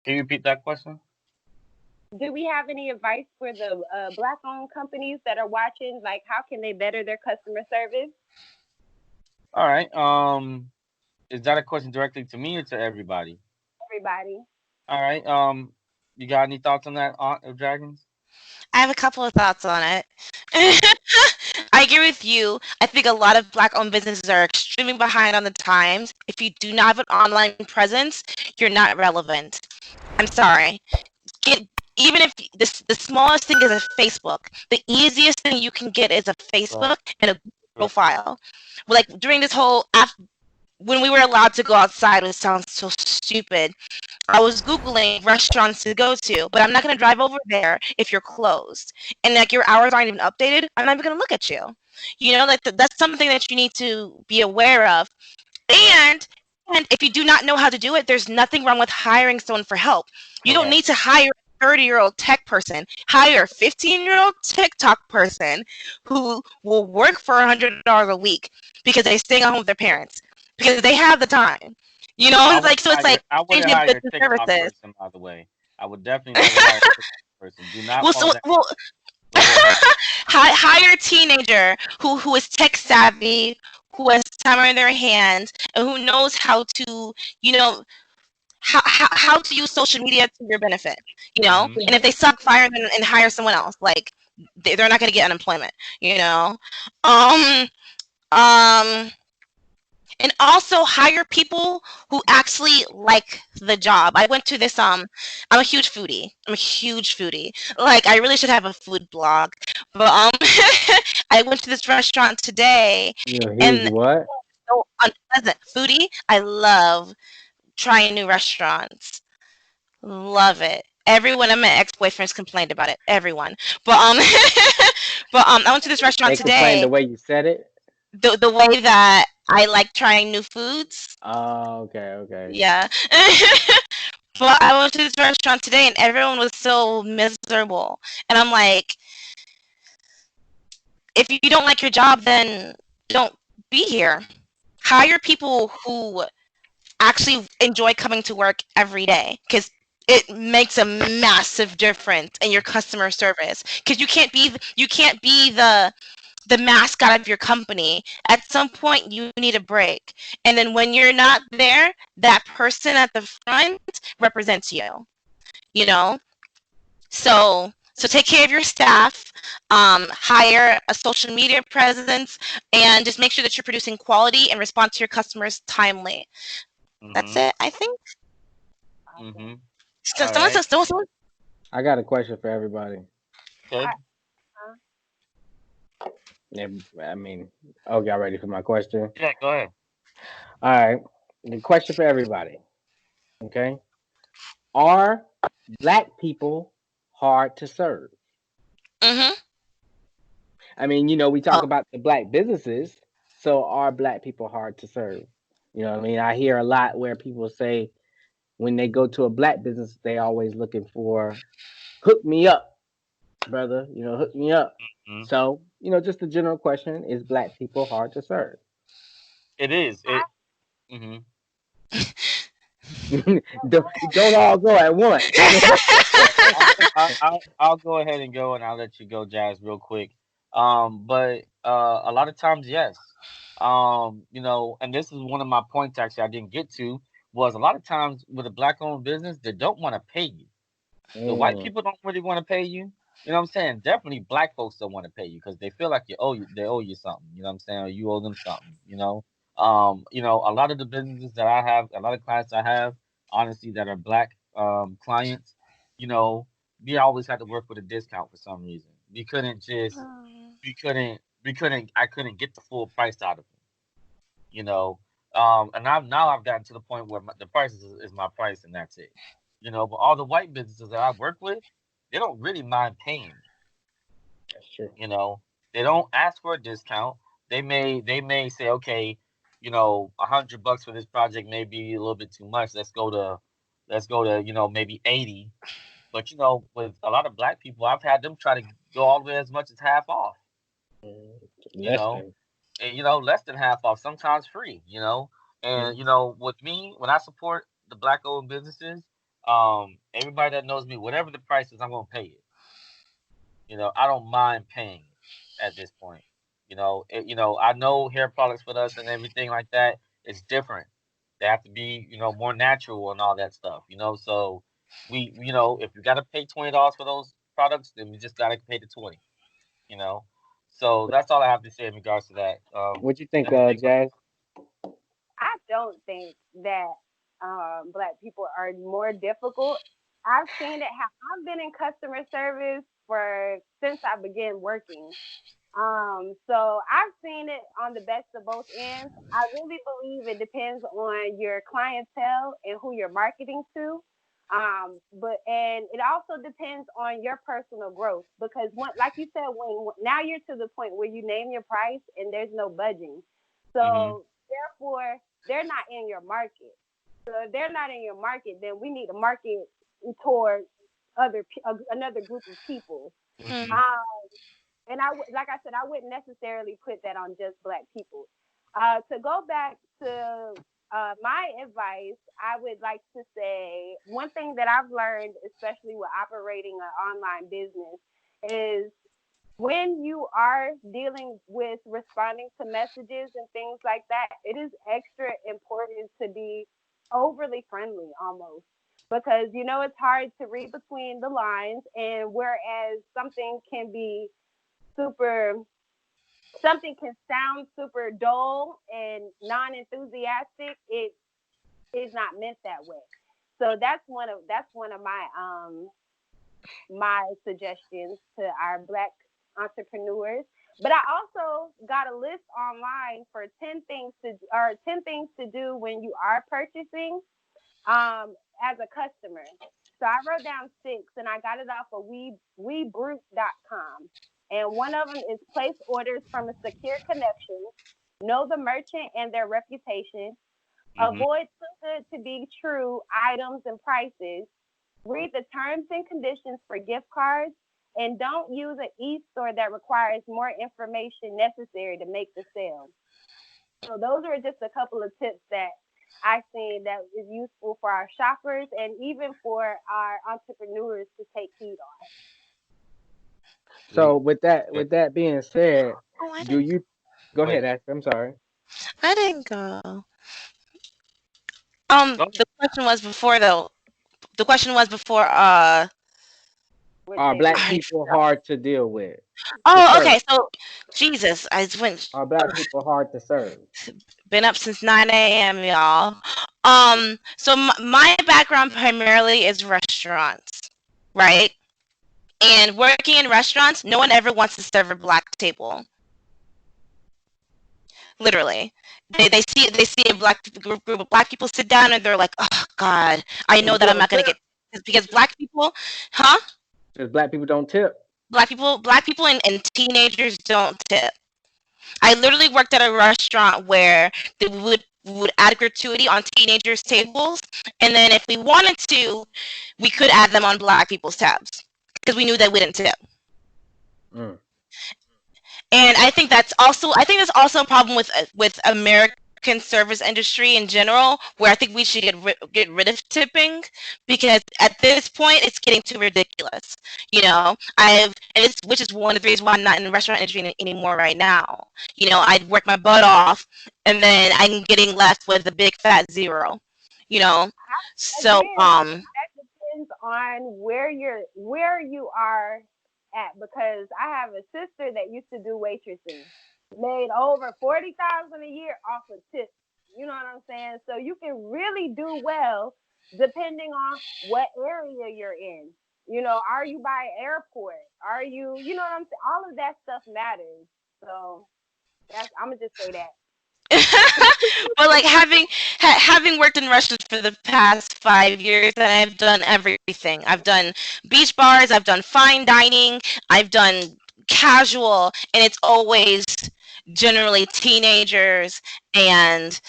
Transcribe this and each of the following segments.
Can you repeat that question? Do we have any advice for the Black-owned companies that are watching? Like, how can they better their customer service? All right. Is that a question directly to me or to everybody? Everybody. All right. You got any thoughts on that, Aunt of Dragons? I have a couple of thoughts on it. I agree with you. I think a lot of black-owned businesses are extremely behind on the times. If you do not have an online presence, you're not relevant. I'm sorry. Get even if the smallest thing is a Facebook, the easiest thing you can get is a Right. Facebook and a Google Right. profile. Like during this whole when we were allowed to go outside, it sounds so stupid. I was Googling restaurants to go to, but I'm not going to drive over there if you're closed. And like your hours aren't even updated, I'm not even going to look at you. You know, like that's something that you need to be aware of. Right. And and if you do not know how to do it, there's nothing wrong with hiring someone for help. You don't Correct. need to hire a 30-year-old tech person. Hire a 15-year-old TikTok person who will work for $100 a week because they're staying at home with their parents because they have the time. You know, I it's like wouldn't so it's hire. like I wouldn't changing hire goods a and TikTok services. person. By the way, I would definitely never hire a TikTok person. Do not Well, follow so that. well, But go ahead. hire a teenager who is tech savvy, who has time on their hands, and who knows how to, you know, how to use social media to your benefit, you know. Hmm. And if they suck, fire them and hire someone else. Like they're not going to get unemployment, you know. Um, um, and also hire people who actually like the job. I went to this I'm a huge foodie. I'm a huge foodie. Like I really should have a food blog. But I went to this restaurant today You're a huge and what? so unpleasant. Foodie, I love trying new restaurants. Love it. Everyone of my ex-boyfriends complained about it. Everyone. But I went to this restaurant They complained the today. way you said it. The way that I like trying new foods. Oh, okay, okay. Yeah. But I went to this restaurant today and everyone was so miserable. And I'm like, if you don't like your job, then don't be here. Hire people who actually enjoy coming to work every day because it makes a massive difference in your customer service. Because you can't be the mascot of your company. At some point, you need a break. And then when you're not there, that person at the front represents you, you know? So take care of your staff, hire a social media presence, and just make sure that you're producing quality and respond to your customers timely. That's Hmm. it, I think. Hmm. So, All right. someone, I got a question for everybody. Okay. Uh, Yeah, I mean, oh, y'all ready for my question? Yeah. Go ahead. All right. The question for everybody. Okay. Are black people hard to serve? mm-hmm. I mean, we Oh, talk about the black businesses, so are black people hard to serve? You know what I mean? I hear a lot where people say when they go to a black business, they always looking for hook me up, brother. Hook me up. Mhm. So, just a general question: is black people hard to serve? It is. I, Hmm. Don't all go at once. I'll go ahead and go, and I'll let you go, Jazz, real quick. But a lot of times, yes. And this is one of my points actually I didn't get to was a lot of times with a black-owned business, they don't want to pay you. The white Mm, people don't really want to pay you. You know what I'm saying? Definitely black folks don't want to pay you because they feel like they owe you something. You know what I'm saying? Or you owe them something. A lot of the businesses that I have, a lot of clients I have, honestly, that are black clients, you know, we always had to work with a discount for some reason. I couldn't get the full price out of them. You know, and I've gotten to the point where the price is my price and that's it. But all the white businesses that I work with, they don't really mind paying me. that's true. You know, they don't ask for a discount. They may say, okay, $100 for this project may be a little bit too much. Let's go to maybe 80. But with a lot of black people, I've had them try to go all the way as much as half off. Mm, You less know, than. and, less than half off, sometimes free. And Mm, with me, when I support the black owned businesses, Everybody that knows me, whatever the price is, I'm gonna pay it. I don't mind paying at this point. I know hair products with us and everything like that. It's different. They have to be, more natural and all that stuff. So if you gotta pay $20 for those products, then we just gotta pay the 20. You know, so that's all I have to say in regards to that. What you think, Anything from Jazz? I don't think that black people are more difficult. I've seen it. I've been in customer service for since I began working. So I've seen it on the best of both ends. I really believe it depends on your clientele and who you're marketing to. But it also depends on your personal growth because like you said, when now you're to the point where you name your price and there's no budging. hmm So therefore, they're not in your market. So if they're not in your market, then we need to market towards another group of people. Hmm. Um, and like I said, I wouldn't necessarily put that on just black people. To go back to my advice, I would like to say one thing that I've learned, especially with operating an online business, is when you are dealing with responding to messages and things like that, it is extra important to be overly friendly almost because it's hard to read between the lines, and whereas super something can sound super dull and non-enthusiastic, it is not meant that way. So that's one of my suggestions to our black entrepreneurs. But I also got a list online for 10 things to do when you are purchasing as a customer. So I wrote down 6 and I got it off of webrute.com. And one of them is place orders from a secure connection, know the merchant and their reputation, hmm avoid too good to be true items and prices, read the terms and conditions for gift cards, and don't use an e-store that requires more information necessary to make the sale. So those are just a couple of tips that I've seen that is useful for our shoppers and even for our entrepreneurs to take heed on. So Sweet. with that being said, Oh, I do didn't. you go Wait. ahead, Ash? I'm sorry. I didn't go. Go ahead. The question was before though. The question was before. Which Are they black were. I people forgot. hard to deal with, to Oh, serve? okay. So, Jesus, I went. Are black people hard to serve? Been up since 9 a.m., y'all. So my background primarily is restaurants, right? And working in restaurants, no one ever wants to serve a black table. Literally, they see a black group of black people sit down and they're like, oh God, I Because know we that I'm don't not gonna tip. get because black people, huh? Because black people don't tip. Black people and teenagers don't tip. I literally worked at a restaurant where we would add gratuity on teenagers' tables, and then if we wanted to, we could add them on black people's tabs because we knew that we didn't tip. Mm. And I think that's also a problem with American service industry in general, where I think we should get rid of tipping because at this point it's getting too ridiculous. Which is one of the reasons why I'm not in the restaurant industry anymore right now. I'd work my butt off, and then I'm getting left with a big fat zero. You know, so Again, that depends on where you are at because I have a sister that used to do waitressing, made over 40,000 a year off of tips. You know what I'm saying? So you can really do well depending on what area you're in. Are you by an airport? Are you know what I'm saying? All of that stuff matters. So I'm gonna just say that. but like having worked in restaurants for the past 5 years, and I've done everything. I've done beach bars, I've done fine dining, I've done casual, and it's always generally teenagers and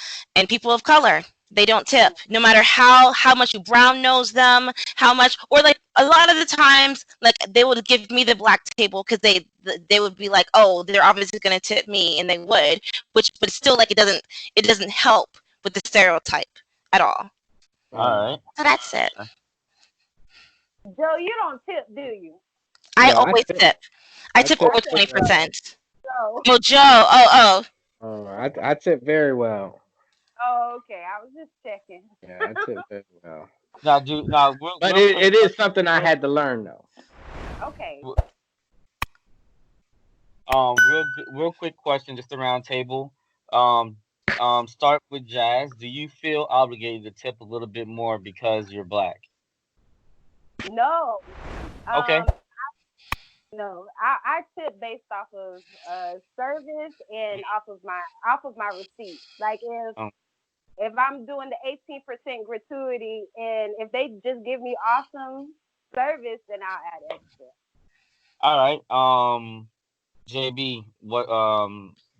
people of color. They don't tip, no matter how much you brown nose them, how much, or like a lot of the times, like they would give me the black table because they would be like, oh, they're obviously gonna tip me, and they would, but still, like it doesn't help with the stereotype at all. All Mm. right. So that's it. Joe, you don't tip, do you? I No, always tip. I I tip tip over Okay, very well. 20%. Joe. Oh, Joe. Oh. I tip very well. Oh, okay. I was just checking. Yeah, I tip very well. Now real, But real quick it is question, something I had to learn though. Okay. real quick question, just around table. Um, start with Jazz. Do you feel obligated to tip a little bit more because you're black? No. Okay. Um, no. I tip based off of service and off of my receipts. Like Um, if I'm doing the 18% gratuity and if they just give me awesome service, then I'll add extra. all right. JB, what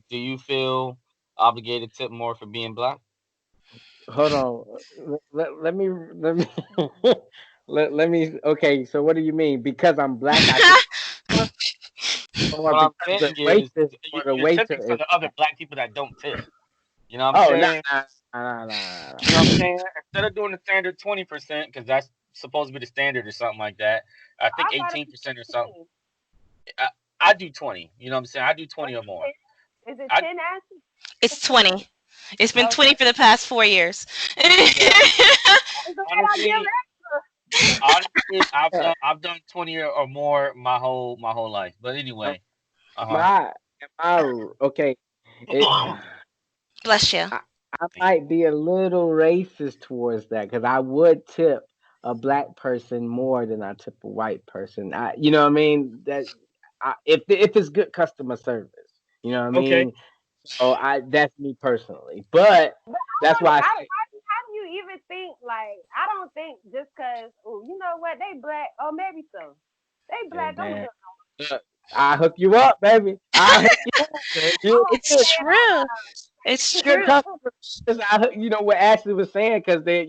do you feel obligated to tip more for being black? Hold on. Let me let me okay, so what do you mean? Because I'm black I tip more or What I'm because the saying is waitress or the you're waiter tipping for is the other black? black people that don't tip. You know what I'm Oh, saying? nah. You know what I'm saying? Instead of doing the standard 20%, because that's supposed to be the standard or something like that, I think I thought it 18% or was something. 10. I, I do 20. You know what I'm saying? I do What 20 or is more. it? Is it I 10 asses? It's 20. It's been Okay. 20 for the past 4 years. yeah. It's okay. I give Honestly, extra. honestly, Uh, I've done 20 or more my whole life. But am anyway, uh am huh. I am I okay? It Bless you. I, I might be a little racist towards that because I would tip a black person more than I tip a white person. You know what I mean? If it's good customer service, you know what I Okay. mean. Oh, I that's me personally, but But I that's don't. why I I, say, how do you even think like? I don't think just cause. Oh, you know what? They black. Oh, maybe so. They hey black. I'm man, good. look, I hook you up, baby. I hook you up, man. You Oh It's good, true. It's good true. customer service. You know what Ashley was saying because they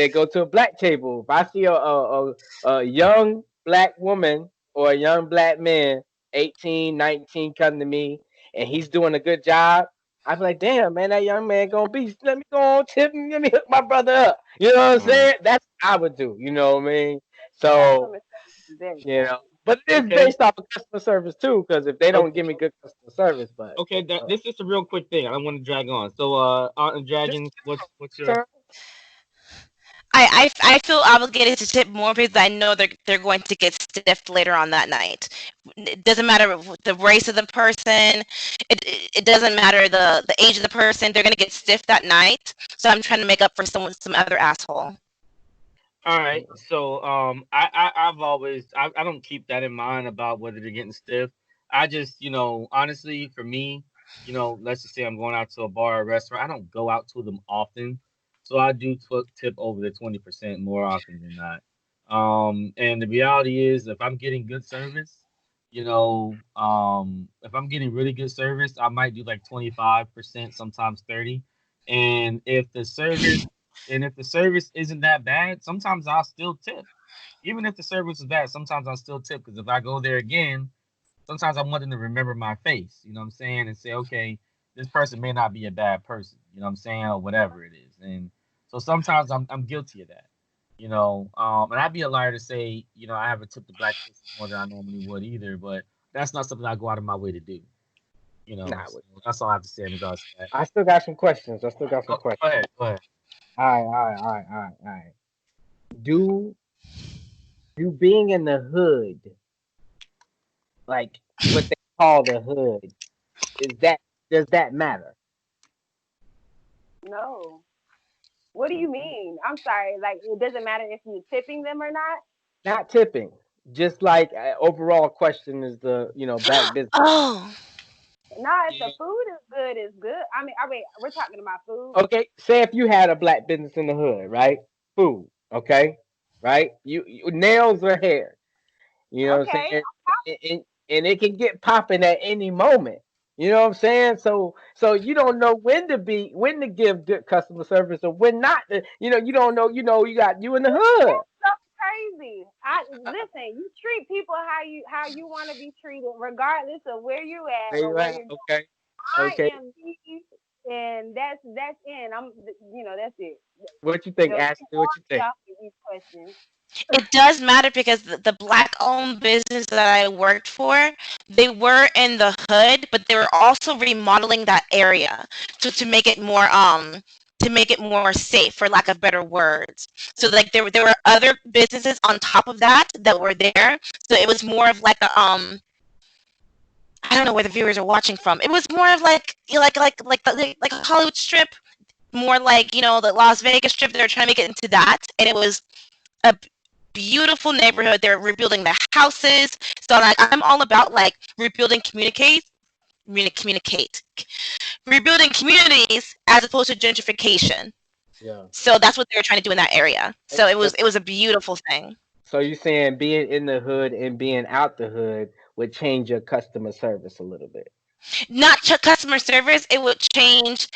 go to a black table. If I see a young black woman or a young black man, 18, 19, come to me and he's doing a good job, I be like, damn man, that young man gonna be. Let me go on tip him. Let me hook my brother up. You know what I'm Mhm. saying? That's what I would do. You know what I mean? So customer service is very you know, important. but it is Okay. based off of customer service too. Because if they don't Okay. give me good customer service, but Okay. uh, This is a real quick thing. I don't want to drag on. So, Art and just Dragons, what's your turn. I feel obligated to tip more because I know they're going to get stiffed later on that night. It doesn't matter the race of the person. It doesn't matter the age of the person. They're going to get stiffed that night. So I'm trying to make up for some other asshole. All right. So I've always I don't keep that in mind about whether they're getting stiff. I just, honestly, for me, let's just say I'm going out to a bar or restaurant. I don't go out to them often. So I do tip over the 20% more often than not. And the reality is if I'm getting good service, if I'm getting really good service, I might do like 25%, sometimes 30. And if the service isn't that bad, sometimes I'll still tip. Even if the service is bad, sometimes I'll still tip because if I go there again, sometimes I want them to remember my face, you know what I'm saying, and say, okay, this person may not be a bad person, you know what I'm saying, or whatever it is. And so sometimes I'm guilty of that, and I'd be a liar to say, I haven't tipped the black person more than I normally would either, but that's not something I go out of my way to do, Nah, So that's all I have to say in regards to that. I still got some questions. I still got some Go questions. ahead, go ahead. All right. Do do being in the hood, like what they call the hood, is that does that matter? No. What do you mean? I'm sorry. Like it doesn't matter if you're tipping them or not. Not tipping. Just like overall question is the black business. Oh, No, if the Yeah. food is good, it's good. I mean, we're talking about food. Okay, say if you had a black business in the hood, right? Food, okay, right? You nails or hair. You know what I'm Okay. saying? And it can get popping at any moment. You know what I'm saying? So you don't know when to give good customer service or when not. You don't know. You got you in the hood. That's so crazy. I listen. You treat people how you want to be treated, regardless of where you at Where or you where at? you're going. Okay, okay. I am me, and that's in. That's it. What you think, Joe, you Ashley? can go What you on think? off with these questions. It does matter because the black-owned business that I worked for, they were in the hood, but they were also remodeling that area to make it more safe, for lack of better words. So like there were other businesses on top of that were there. So it was more of like a I don't know where the viewers are watching from. It was more of like like a Hollywood strip, more like the Las Vegas strip. They were trying to make it into that, and it was a beautiful neighborhood. They're rebuilding the houses. So like I'm all about like communicate rebuilding communities as opposed to gentrification. Yeah. So that's what they were trying to do in that area. So it So, was it was a beautiful thing. so you're saying being in the hood and being out the hood would change your customer service a little bit. Not customer service. It would change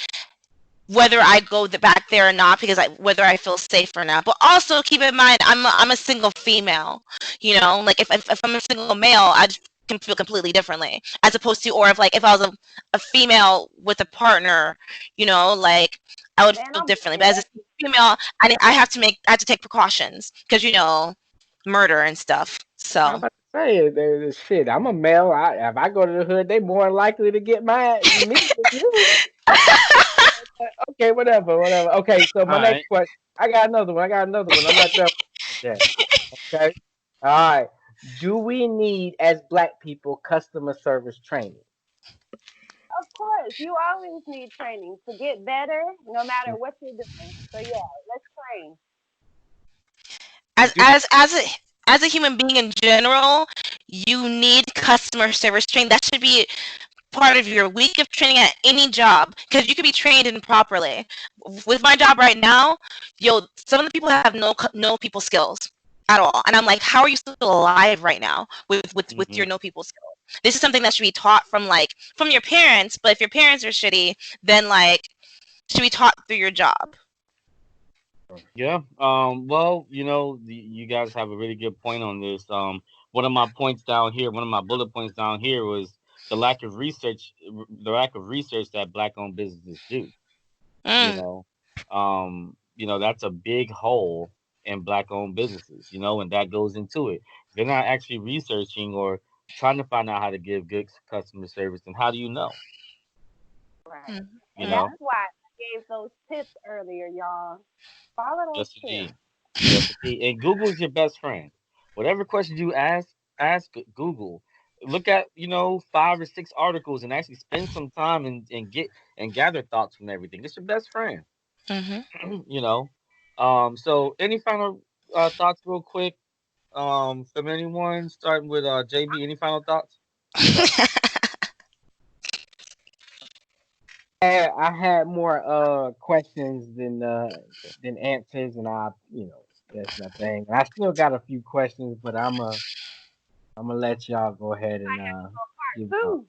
whether I go back there or not, because whether I feel safe or not. But also keep in mind, I'm a single female. Like if I'm a single male, I just can feel completely differently, as opposed to, or if like if I was a female with a partner, like I would Man, feel I'm differently. saying But as a that. female, I have to take precautions because murder and stuff. I'm So about to say, shit. I'm a male. If I go to the hood, they more likely to get me than you. Okay, whatever, whatever. Okay, so All my next right. question. I got another one. I got another one. I'm not done with that. Okay. All right. Do we need, as black people, customer service training? Of course, you always need training to get better, no matter what you're doing. So yeah, let's train. as Do as as a as a human being in general, you need customer service training. That should be part of your week of training at any job, because you could be trained improperly. With my job right now, some of the people have no people skills at all, and I'm like, how are you still alive right now with your Mm-hmm. no people skills? This is something that should be taught from your parents. But if your parents are shitty, then like should be taught through your job. Yeah. Well, you guys have a really good point on this. One of my points down here, one of my bullet points down here was the lack of research that black-owned businesses do. You Mm. know, that's a big hole in black-owned businesses. And that goes into it. They're not actually researching or trying to find out how to give good customer service. And how do you know? Right. Mm. You And Mm. that's know, why I gave those tips earlier, y'all. Follow those yes, tips. indeed. Yes, indeed. And Google is your best friend. Whatever questions you ask Google. Look at 5 or 6 articles and actually spend some time and get and gather thoughts from everything. It's your best friend. Mm-hmm. you know. So any final thoughts, real quick, from anyone, starting with JB. Any final thoughts? I had more questions than answers, and that's my thing. I still got a few questions, but I'm gonna let y'all go ahead and give up. Two.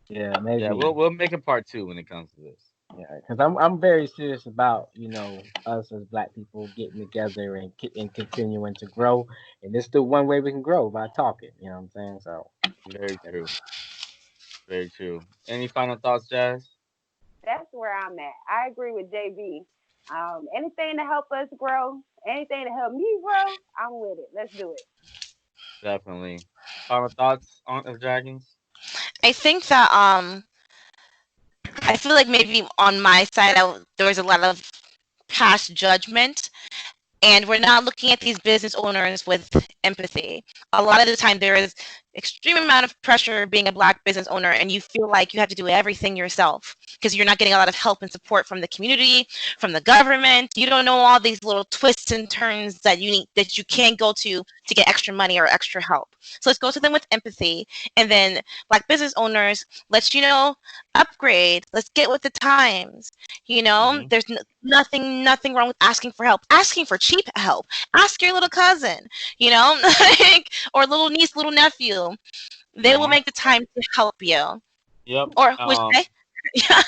Yeah, Yeah, maybe. we'll make a part 2 when it comes to this. Yeah, because I'm very serious about us as black people getting together and continuing to grow, and this the one way we can grow by talking. You know what I'm saying? So Very true. Very true. Any final thoughts, Jazz? That's where I'm at. I agree with JB. Anything to help us grow, anything to help me grow, I'm with it. Let's do it. Definitely. Final thoughts on of Dragons? I think that I feel like maybe on my side there was a lot of past judgment, and we're not looking at these business owners with empathy. A lot of the time there is extreme amount of pressure being a black business owner, and you feel like you have to do everything yourself because you're not getting a lot of help and support from the community, from the government. You don't know all these little twists and turns that you can go to get extra money or extra help. So let's go to them with empathy, and then black business owners, let's upgrade. Let's get with the times. Mm-hmm. There's nothing wrong with asking for help, asking for cheap help. Ask your little cousin, like, or little niece, little nephew. They will Mm-hmm. make the time to help you. Yep. Or which they, yeah,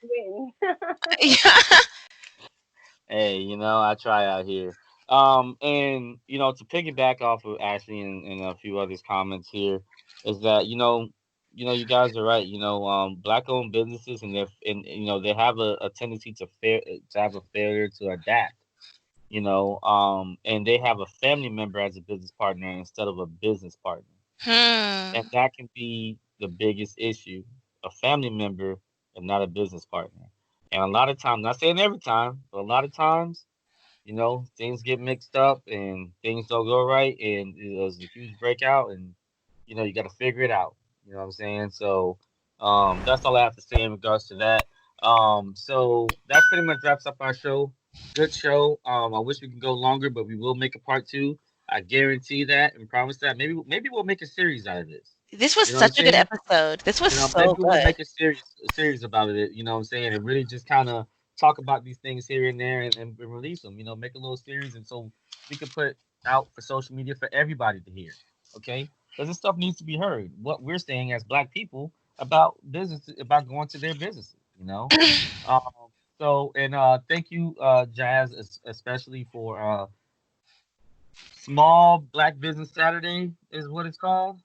Win. yeah. Hey, I try out here. And to piggyback off of Ashley and a few others' comments here, is that you guys are right. Black-owned businesses and they have a tendency to have a failure to adapt. and they have a family member as a business partner instead of a business partner. And Hmm. that can be the biggest issue, a family member and not a business partner. And a lot of times, not saying every time, but a lot of times, things get mixed up and things don't go right, and there's a huge breakout, and you got to figure it out. You know what I'm saying? So, that's all I have to say in regards to that. So that pretty much wraps up our show. Good show. I wish we could go longer, but we will make a part two. I guarantee that and promise that. Maybe we'll make a series out of this. This was You know what I'm such a good saying? episode. This was Maybe so we'll good. make a series about it. You know what I'm saying? And really just kind of talk about these things here and there and release them. Make a little series, and so we could put out for social media for everybody to hear. Okay, because this stuff needs to be heard. What we're saying as Black people about business, about going to their businesses. Um, so and thank you, Jazz, especially for Small Black Business Saturday is what it's called.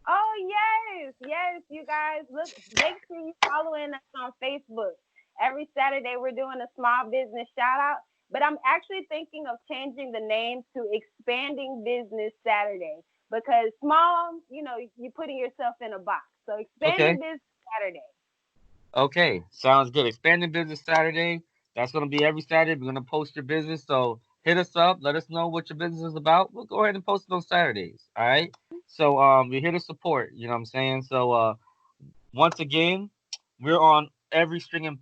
Oh yes, yes, you guys look. Make sure you following us on Facebook. Every Saturday we're doing a small business shout out. But I'm actually thinking of changing the name to Expanding Business Saturday because small, you're putting yourself in a box. So Expanding Okay. Business Saturday. Okay, sounds good. Expanding Business Saturday. That's going to be every Saturday. We're going to post your business. So hit us up. Let us know what your business is about. We'll go ahead and post it on Saturdays. All right. So we're here to support. You know what I'm saying? So once again, we're on every streaming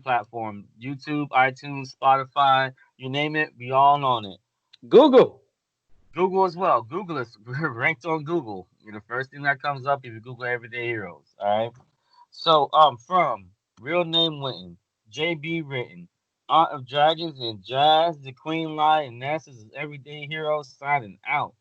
platform: YouTube, iTunes, Spotify, you name it. We all on it. Google. Google as well. Google us. We're ranked on Google. You're the first thing that comes up if you Google Everyday Heroes. All right. So, from real name Wynton, JB Written, Aunt of Dragons and Jazz, the Queen Lie, and NASA's Everyday Heroes signing out.